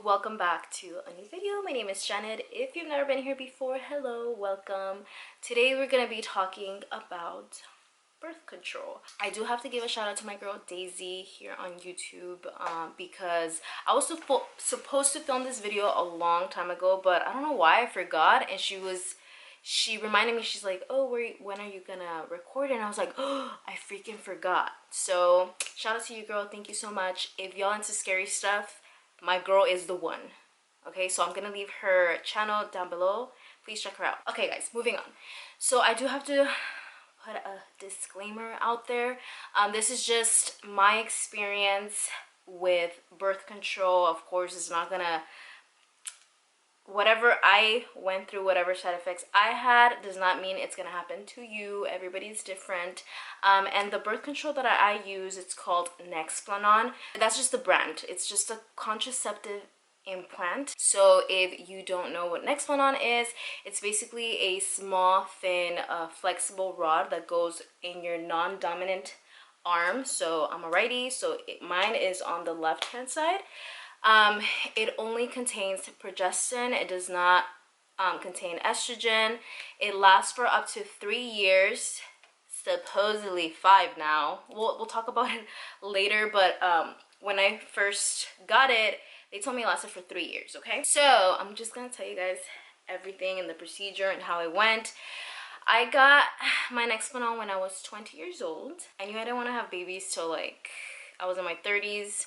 welcome back to a new video. My name is Janet. If you've never been here before, hello, welcome. Today we're gonna be talking about birth control. I do have to give a shout out to my girl Daisy here on YouTube because I was supposed to film this video a long time ago, but I don't know why I forgot. And she reminded me, she's like, oh, when are you gonna record it? And I was like, oh, I freaking forgot. So shout out to you, girl. Thank you so much. If y'all into scary stuff, my girl is the one. Okay, so I'm gonna leave her channel down below. Please check her out. Okay guys, moving on. So I do have to put a disclaimer out there. This is just my experience with birth control. Of course, it's not gonna, whatever I went through, whatever side effects I had, does not mean it's gonna happen to you. Everybody's different. And the birth control that I use, it's called Nexplanon. That's just the brand. It's just a contraceptive implant. So if you don't know what Nexplanon is, it's basically a small, thin, flexible rod that goes in your non-dominant arm. So I'm a righty, so mine is on the left hand side. It only contains progestin. It does not contain estrogen. It lasts for up to 3 years, supposedly 5 now. We'll talk about it later, but when I first got it, they told me it lasted for 3 years. Okay, so I'm just gonna tell you guys everything and the procedure and how it went. I got my Nexplanon when I was 20 years old. I knew I didn't want to have babies till like I was in my 30s.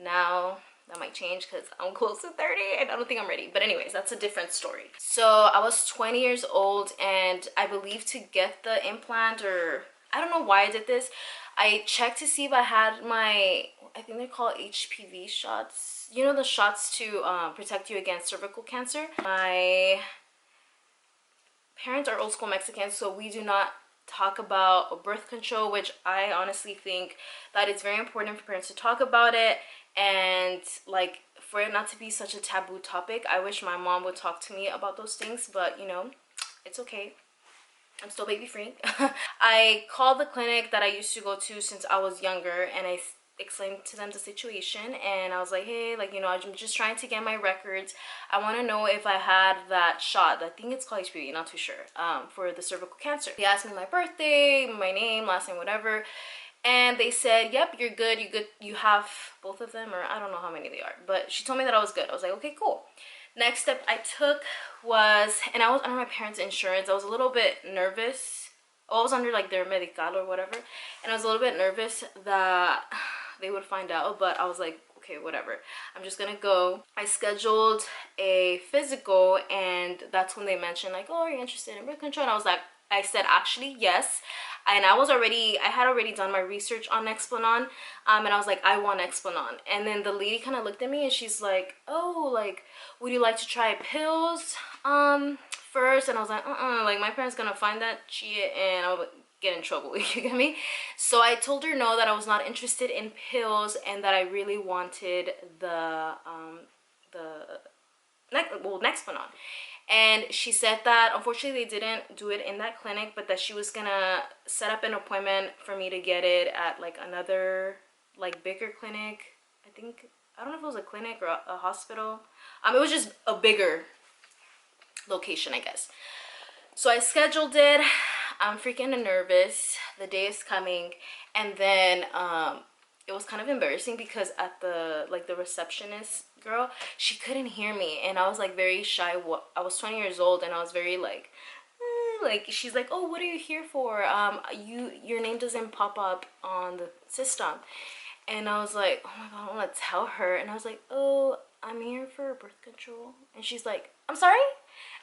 Now that might change because I'm close to 30 and I don't think I'm ready. But anyways, that's a different story. So I was 20 years old, and I believe to get the implant, or I don't know why I did this, I checked to see if I had my, I think they're called HPV shots. You know, the shots to protect you against cervical cancer. My parents are old school Mexicans, so we do not talk about birth control, which I honestly think that it's very important for parents to talk about it, and like for it not to be such a taboo topic. I wish my mom would talk to me about those things, but you know, it's okay. I'm still baby free. I called the clinic that I used to go to since I was younger, and I explained to them the situation, and I was like, hey, like, you know, I'm just trying to get my records. I want to know if I had that shot. I think it's called HPV, not too sure, for the cervical cancer. They asked me my birthday, my name, last name, whatever, and they said, yep, you're good, you have both of them, or I don't know how many they are, but she told me that I was good. I was like, okay, cool. Next step I took was, and I was under my parents' insurance. I was a little bit nervous. I was under like their medical or whatever, and I was a little bit nervous that they would find out, but I was like, okay, whatever, I'm just gonna go. I scheduled a physical, and that's when they mentioned like, oh, are you interested in birth control? And I said actually yes. And I had already done my research on Nexplanon, and I was like, I want Nexplanon. And then the lady kind of looked at me and she's like, oh, like, would you like to try pills first? And I was like, like, my parents gonna find that shit and I'll get in trouble. You get me? So I told her no, that I was not interested in pills, and that I really wanted the Nexplanon. And she said that unfortunately they didn't do it in that clinic, but that she was gonna set up an appointment for me to get it at like another like bigger clinic. I don't know if it was a clinic or a hospital. It was just a bigger location, I guess. So I scheduled it. I'm freaking nervous. The day is coming, and then it was kind of embarrassing because at the receptionist girl, she couldn't hear me, and I was like very shy. I was 20 years old, and I was very like she's like, oh, what are you here for? Your name doesn't pop up on the system. And I was like, oh my god, I want to tell her. And I was like, oh, I'm here for birth control. And she's like, I'm sorry?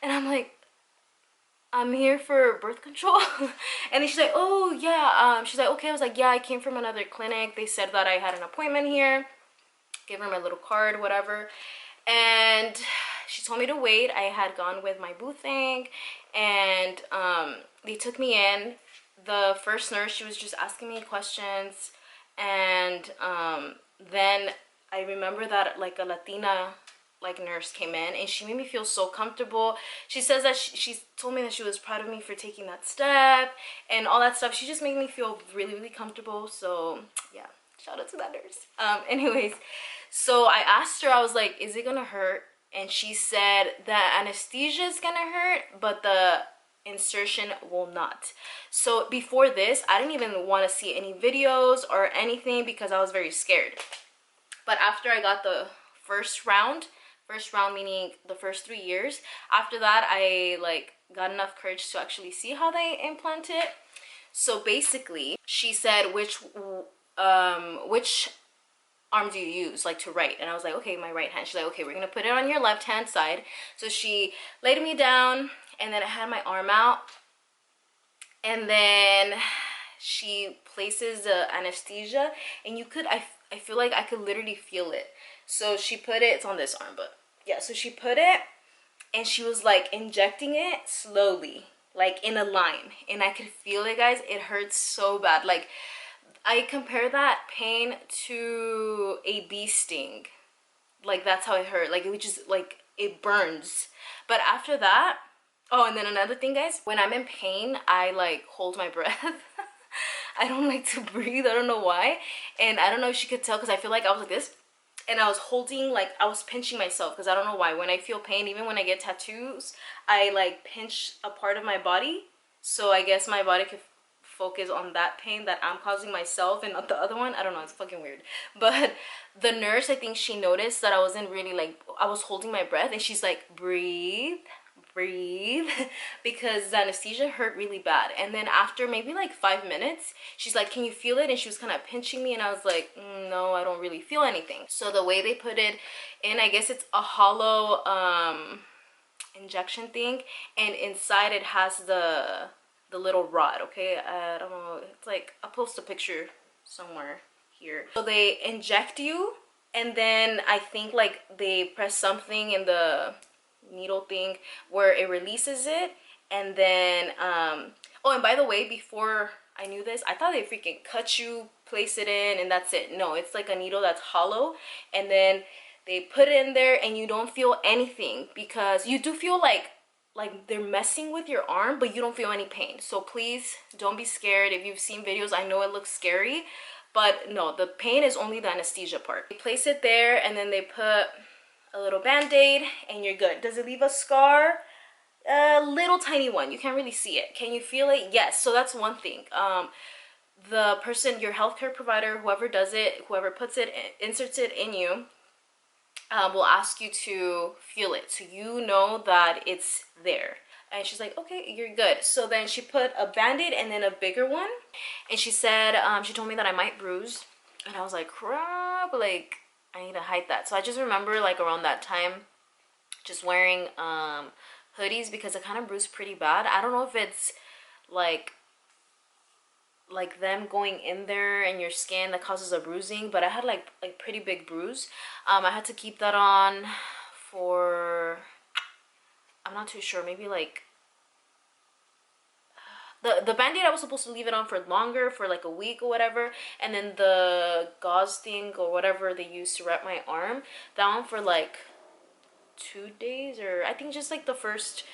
And I'm like, I'm here for birth control. And then she's like, oh yeah, she's like, okay. I was like, yeah, I came from another clinic. They said that I had an appointment here. Gave her my little card, whatever, and she told me to wait. I had gone with my boo thing, and they took me in. The first nurse, she was just asking me questions, and then I remember that like a Latina like nurse came in, and she made me feel so comfortable. She says that she told me that she was proud of me for taking that step and all that stuff. She just made me feel really, really comfortable. So yeah, Shout out to that nurse. Anyways, so I asked her, I was like, is it gonna hurt? And she said that anesthesia is gonna hurt, but the insertion will not. So before this, I didn't even want to see any videos or anything because I was very scared. But after I got the first round meaning the first 3 years, after that I like got enough courage to actually see how they implant it. So basically, she said which arm do you use, like to write? And I was like, okay, my right hand. She's like, okay, we're gonna put it on your left hand side. So she laid me down, and then I had my arm out, and then she places the anesthesia, and you could, I feel like I could literally feel it. So she put it, it's on this arm, but yeah, so she put it, and she was like injecting it slowly, like in a line, and I could feel it, guys. It hurts so bad. Like, I compare that pain to a bee sting. Like, that's how it hurt. Like, it was just like, it burns. But after that, oh, and then another thing, guys, when I'm in pain, I like hold my breath. I don't like to breathe. I don't know why. And I don't know if she could tell, because I feel like I was like this, and I was holding, like I was pinching myself, because I don't know why. When I feel pain, even when I get tattoos, I like pinch a part of my body. So I guess my body could focus on that pain that I'm causing myself and not the other one. I don't know, it's fucking weird. But the nurse, I think she noticed that I wasn't really like, I was holding my breath, and she's like, breathe, because the anesthesia hurt really bad. And then after maybe like 5 minutes, she's like, can you feel it? And she was kind of pinching me, and I was like, no, I don't really feel anything. So the way they put it in, I guess it's a hollow injection thing, and inside it has the little rod. Okay, I don't know, it's like, I'll post a picture somewhere here. So they inject you, and then I think like they press something in the needle thing where it releases it, and then oh, and by the way, before I knew this, I thought they freaking cut you, place it in, and that's it. No, it's like a needle that's hollow, and then they put it in there, and you don't feel anything, because you do feel like they're messing with your arm, but you don't feel any pain. So please don't be scared. If you've seen videos, I know it looks scary, but no, the pain is only the anesthesia part. They place it there, and then they put a little band-aid, and you're good. Does it leave a scar? A little tiny one. You can't really see it. Can you feel it? Yes. So that's one thing. The person, your healthcare provider, whoever does it, whoever puts it, inserts it in you, will ask you to feel it, so you know that it's there. And she's like, okay, you're good. So then she put a band-aid and then a bigger one, and she said, she told me that I might bruise, and I was like, crap, like I need to hide that. So I just remember like around that time just wearing hoodies, because it kind of bruised pretty bad. I don't know if it's like them going in there in your skin that causes a bruising, but I had like pretty big bruise. I had to keep that on for, I'm not too sure, maybe like the band-aid, I was supposed to leave it on for longer, for like a week or whatever, and then the gauze thing or whatever they used to wrap my arm, that one for like 2 days, or I think just like the first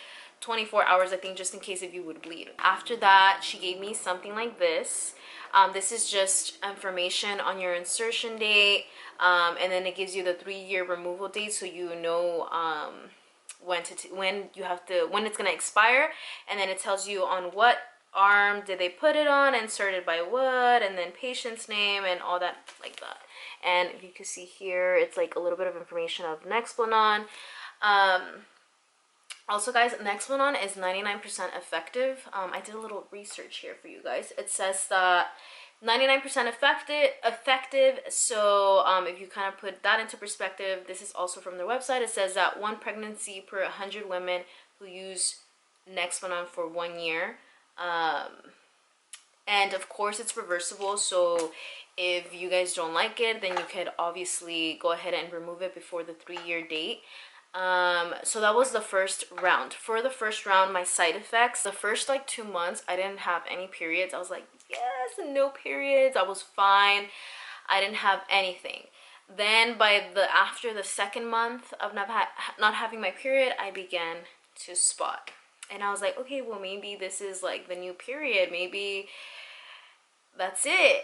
24 hours, I think, just in case if you would bleed. After that, she gave me something like this. This is just information on your insertion date, and then it gives you the 3-year removal date, so you know when it's gonna expire, and then it tells you on what arm did they put it on, inserted by what, and then patient's name and all that like that. And if you can see here, it's like a little bit of information of Nexplanon. Also, guys, Nexplanon is 99% effective. I did a little research here for you guys. It says that 99% effective. So if you kind of put that into perspective, this is also from their website. It says that 1 pregnancy per 100 women who use Nexplanon for 1 year. And of course it's reversible, so if you guys don't like it, then you could obviously go ahead and remove it before the 3-year date. So that was the first round. For the first round, my side effects, the first like 2 months, I didn't have any periods. I was like, yes, no periods. I was fine. I didn't have anything. Then after the 2nd month of not having my period, I began to spot. And I was like, okay, well, maybe this is like the new period. Maybe that's it.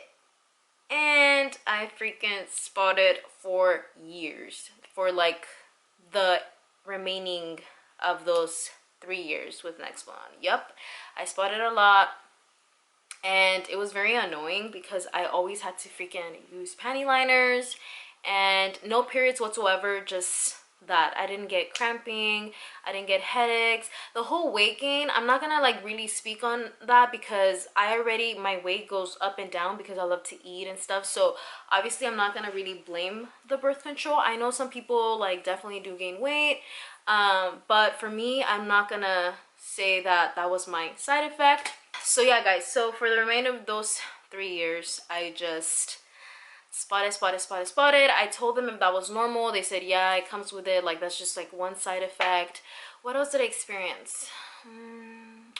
and I freaking spotted for years, for like the remaining of those 3 years with Nexplanon. Yep, I spotted a lot, and it was very annoying because I always had to freaking use panty liners, and no periods whatsoever, just that. I didn't get cramping, I didn't get headaches. The whole weight gain, I'm not gonna like really speak on that because my weight goes up and down because I love to eat and stuff, so obviously I'm not gonna really blame the birth control. I know some people like definitely do gain weight, but for me, I'm not gonna say that that was my side effect. So yeah guys, so for the remainder of those 3 years, I just spotted. I told them if that was normal. They said yeah, it comes with it, like that's just like one side effect. What else did I experience?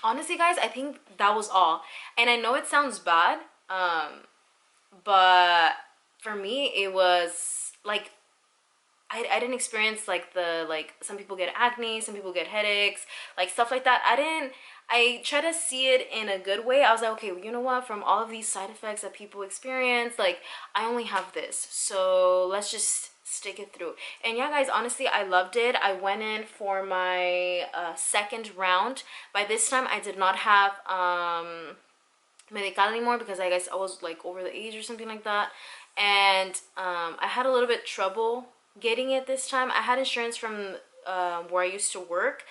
Honestly guys, I think that was all. And I know it sounds bad, but for me it was like I didn't experience like some people get acne, some people get headaches, like stuff like that. I try to see it in a good way. I was like, okay, you know what, from all of these side effects that people experience, like I only have this, so let's just stick it through. And yeah guys, honestly I loved it. I went in for my second round. By this time I did not have medical anymore because I guess I was like over the age or something like that, and I had a little bit trouble getting it this time. I had insurance from where I used to work,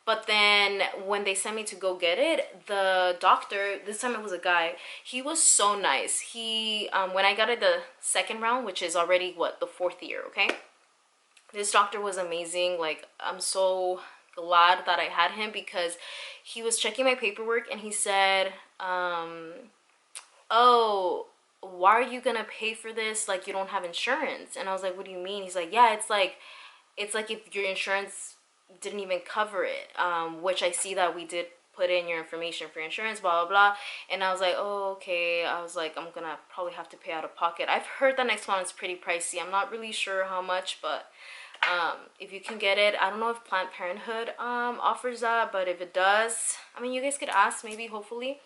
but then when they sent me to go get it, the doctor, this time it was a guy, he was so nice. He when I got it the second round, which is already what, the 4th year, okay, this doctor was amazing. Like I'm so glad that I had him because he was checking my paperwork and he said, oh, why are you gonna pay for this, like you don't have insurance? And I was like, what do you mean? He's like, yeah, it's like if your insurance didn't even cover it, which I see that we did put in your information for insurance, blah blah blah. And I was like, oh okay. I was like, I'm gonna probably have to pay out of pocket. I've heard that Nexplanon is pretty pricey. I'm not really sure how much, but if you can get it, I don't know if Planned Parenthood offers that, but if it does, I mean, you guys could ask, maybe, hopefully.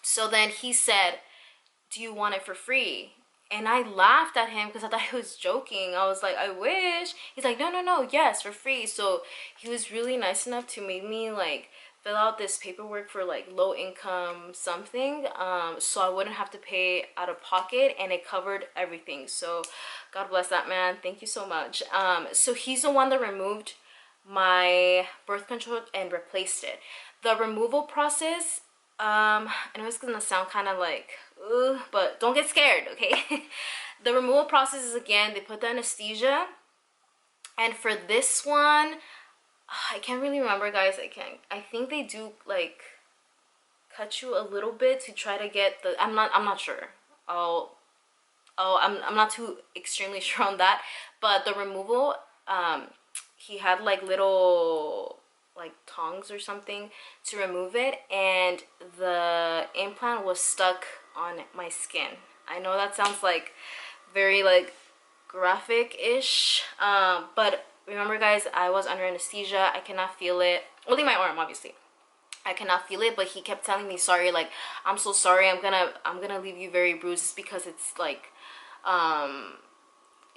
So then he said, do you want it for free? And I laughed at him because I thought he was joking. I was like, I wish. He's like, no, no, no, yes, for free. So he was really nice enough to make me like fill out this paperwork for like low income something, so I wouldn't have to pay out of pocket, and it covered everything. So God bless that man. Thank you so much. So he's the one that removed my birth control and replaced it. The removal process, I know it's gonna sound kind of like ugh, but don't get scared, okay? The removal process is, again, they put the anesthesia, and for this one, I can't really remember guys. I think they do like cut you a little bit to try to get the, I'm not sure. I'm not too extremely sure on that, but the removal, he had like little like tongs or something to remove it, and the implant was stuck on my skin. I know that sounds like very like graphic-ish, but remember guys, I was under anesthesia. I cannot feel it, only my arm obviously. I cannot feel it, but he kept telling me, sorry, like I'm so sorry, I'm gonna leave you very bruised. It's because it's like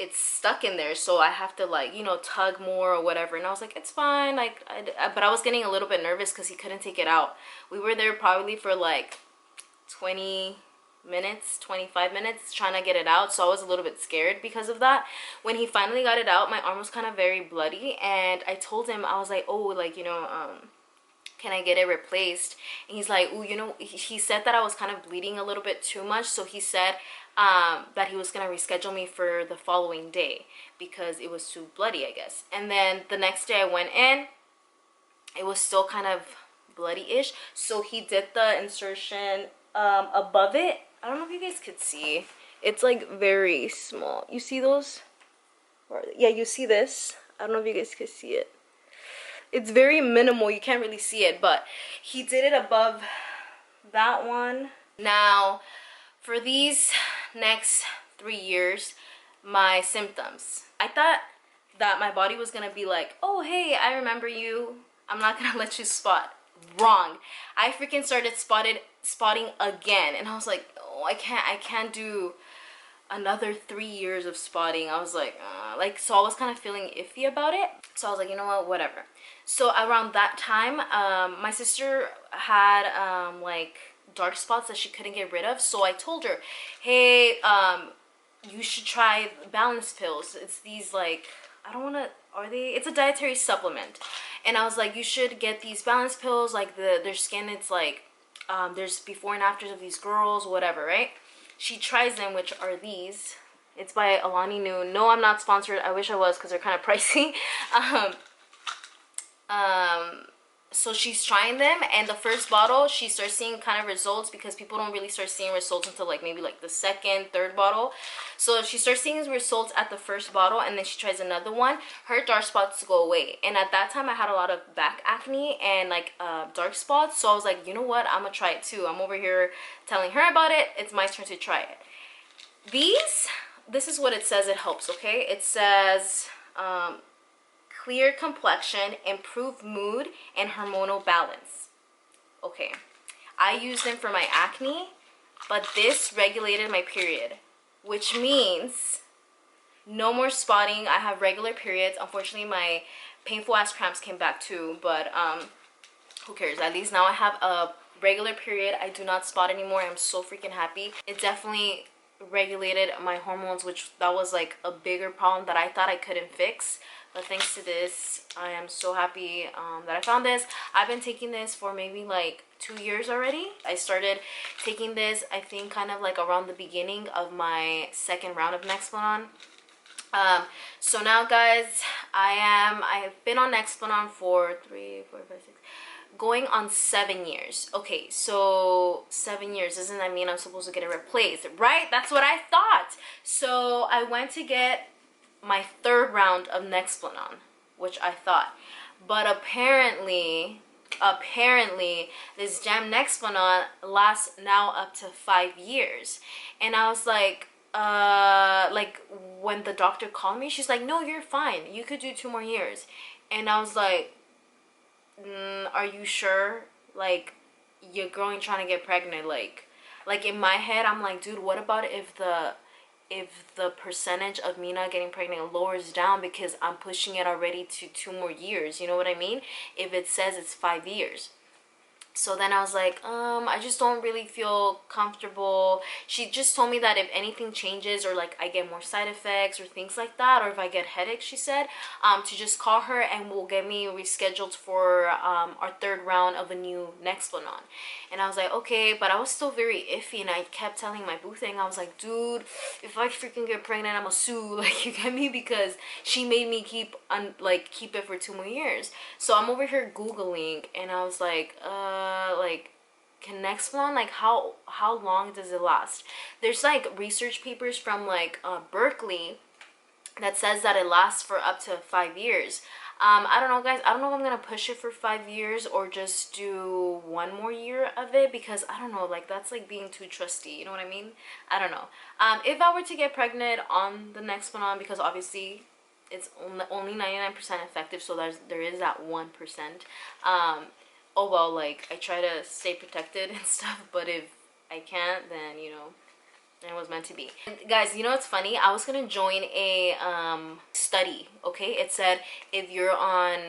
it's stuck in there, so I have to like, you know, tug more or whatever. And I was like, it's fine, like but I was getting a little bit nervous because he couldn't take it out. We were there probably for like 20 minutes, 25 minutes trying to get it out, so I was a little bit scared because of that. When he finally got it out, my arm was kind of very bloody, and I told him, I was like, oh, like, you know, can I get it replaced? And he's like, oh, you know, he said that I was kind of bleeding a little bit too much, so he said that he was gonna reschedule me for the following day because it was too bloody, I guess. And then the next day I went in, it was still kind of bloody-ish, so he did the insertion above it. I don't know if you guys could see, it's like very small. You see those? Or, yeah, you see this? I don't know if you guys could see it. It's very minimal, you can't really see it, but he did it above that one. Now for these next 3 years, my symptoms, I thought that my body was gonna be like, oh hey, I remember you, I'm not gonna let you spot. Wrong. I freaking started spotting again, and I was like, oh, I can't do another 3 years of spotting. I was like, so I was kind of feeling iffy about it. So I was like, you know what, whatever. So around that time, my sister had like dark spots that she couldn't get rid of. So I told her, hey, you should try balance pills. It's these like, I don't want to, are they, it's a dietary supplement. And I was like, you should get these balance pills, like their skin, it's like, there's before and afters of these girls, whatever, right? She tries them, which are these. It's by Alani Noon. No, I'm not sponsored. I wish I was, because they're kind of pricey. So she's trying them, and the first bottle she starts seeing kind of results, because people don't really start seeing results until like maybe like the second, third bottle. So she starts seeing results at the first bottle, and then she tries another one. Her dark spots go away, and at that time I had a lot of back acne and like dark spots. So I was like, you know what, I'm gonna try it too. I'm over here telling her about it. It's my turn to try it. This is what it says. It helps. Okay, it says clear complexion, improve mood, and hormonal balance. Okay, I used them for my acne, but this regulated my period, which means no more spotting. I have regular periods. Unfortunately, my painful ass cramps came back too, but who cares? At least now I have a regular period. I do not spot anymore. I'm so freaking happy. It definitely regulated my hormones, which that was like a bigger problem that I thought I couldn't fix. But thanks to this, I am so happy that I found this. I've been taking this for maybe like 2 years already. I started taking this, I think, kind of like around the beginning of my second round of Nexplanon. So now, guys, I've been on Nexplanon for 3, 4, 5, 6, going on 7 years. Okay, so 7 years, doesn't that mean I'm supposed to get it replaced, right? That's what I thought. So I went to get my third round of Nexplanon, which I thought, but apparently this damn Nexplanon lasts now up to 5 years. And I was like when the doctor called me, she's like, no, you're fine, you could do 2 more years. And I was like, are you sure? Like, your girl ain't trying to get pregnant. Like in my head, I'm like, dude, what about if the percentage of me not getting pregnant lowers down because I'm pushing it already to 2 more years? You know what I mean? If it says it's 5 years. So then I was like, I just don't really feel comfortable. She just told me that if anything changes, or like I get more side effects or things like that, or if I get headaches, she said, to just call her and we'll get me rescheduled for our third round of a new Nexplanon. And I was like, okay, but I was still very iffy, and I kept telling my boo thing, I was like, dude, if I freaking get pregnant, I'm gonna sue, like, you get me? Because she made me keep it for 2 more years. So I'm over here Googling, and I was like, can Nexplanon, like, how long does it last? There's like research papers from like Berkeley that says that it lasts for up to 5 years. I don't know, guys. I don't know if I'm gonna push it for 5 years or just do 1 more year of it, because I don't know, like, that's like being too trusty, you know what I mean? I don't know. If I were to get pregnant on the Nexplanon, because obviously it's only 99% effective, so there is that 1%. Oh well, like, I try to stay protected and stuff, but if I can't, then, you know, it was meant to be. And guys, you know what's funny? I was gonna join a study. Okay, it said if you're on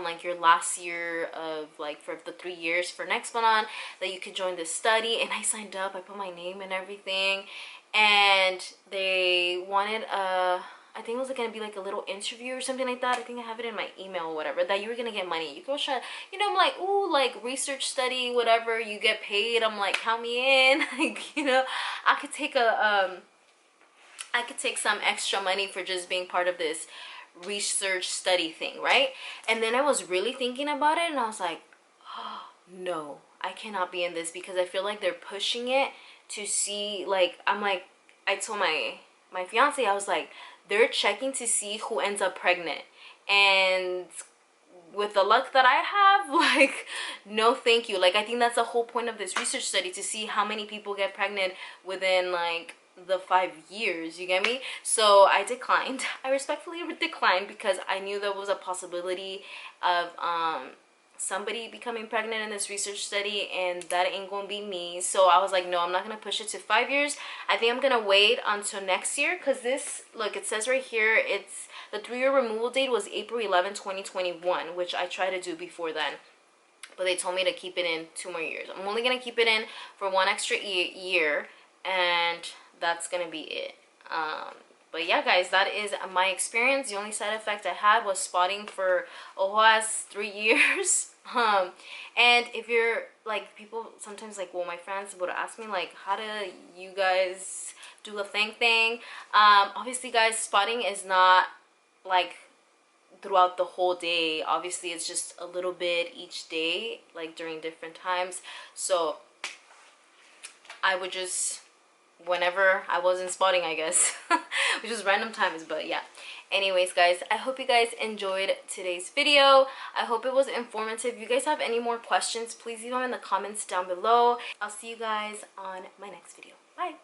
like your last year of, like, for the 3 years for Nexplanon, that you could join this study. And I signed up. I put my name and everything, and they wanted I think it was gonna be like a little interview or something like that. I think I have it in my email or whatever, that you were gonna get money. You go try, you know, I'm like, ooh, like, research study, whatever, you get paid. I'm like, count me in. Like, you know, I could take some extra money for just being part of this research study thing, right? And then I was really thinking about it, and I was like, oh, no, I cannot be in this, because I feel like they're pushing it to see, like, I'm like, I told my fiance, I was like, they're checking to see who ends up pregnant, and with the luck that I have, like, no thank you. Like, I think that's the whole point of this research study, to see how many people get pregnant within, like, the 5 years, you get me? So I declined. I respectfully declined, because I knew there was a possibility of somebody becoming pregnant in this research study, and that ain't gonna be me. So I was like, no, I'm not gonna push it to 5 years. I think I'm gonna wait until next year, because this, look, it says right here, it's the 3-year removal date was April 11, 2021, which I tried to do before then, but they told me to keep it in 2 more years. I'm only gonna keep it in for 1 extra year, and that's gonna be it. But yeah, guys, that is my experience. The only side effect I had was spotting for almost 3 years. And if you're like, people sometimes like, well, my friends would ask me like, how do you guys do the thing? Obviously, guys, spotting is not like throughout the whole day. Obviously, it's just a little bit each day, like during different times. So I would just, whenever I wasn't spotting, I guess, which is random times. But yeah, anyways, guys, I hope you guys enjoyed today's video. I hope it was informative. If you guys have any more questions, please leave them in the comments down below. I'll see you guys on my next video. Bye.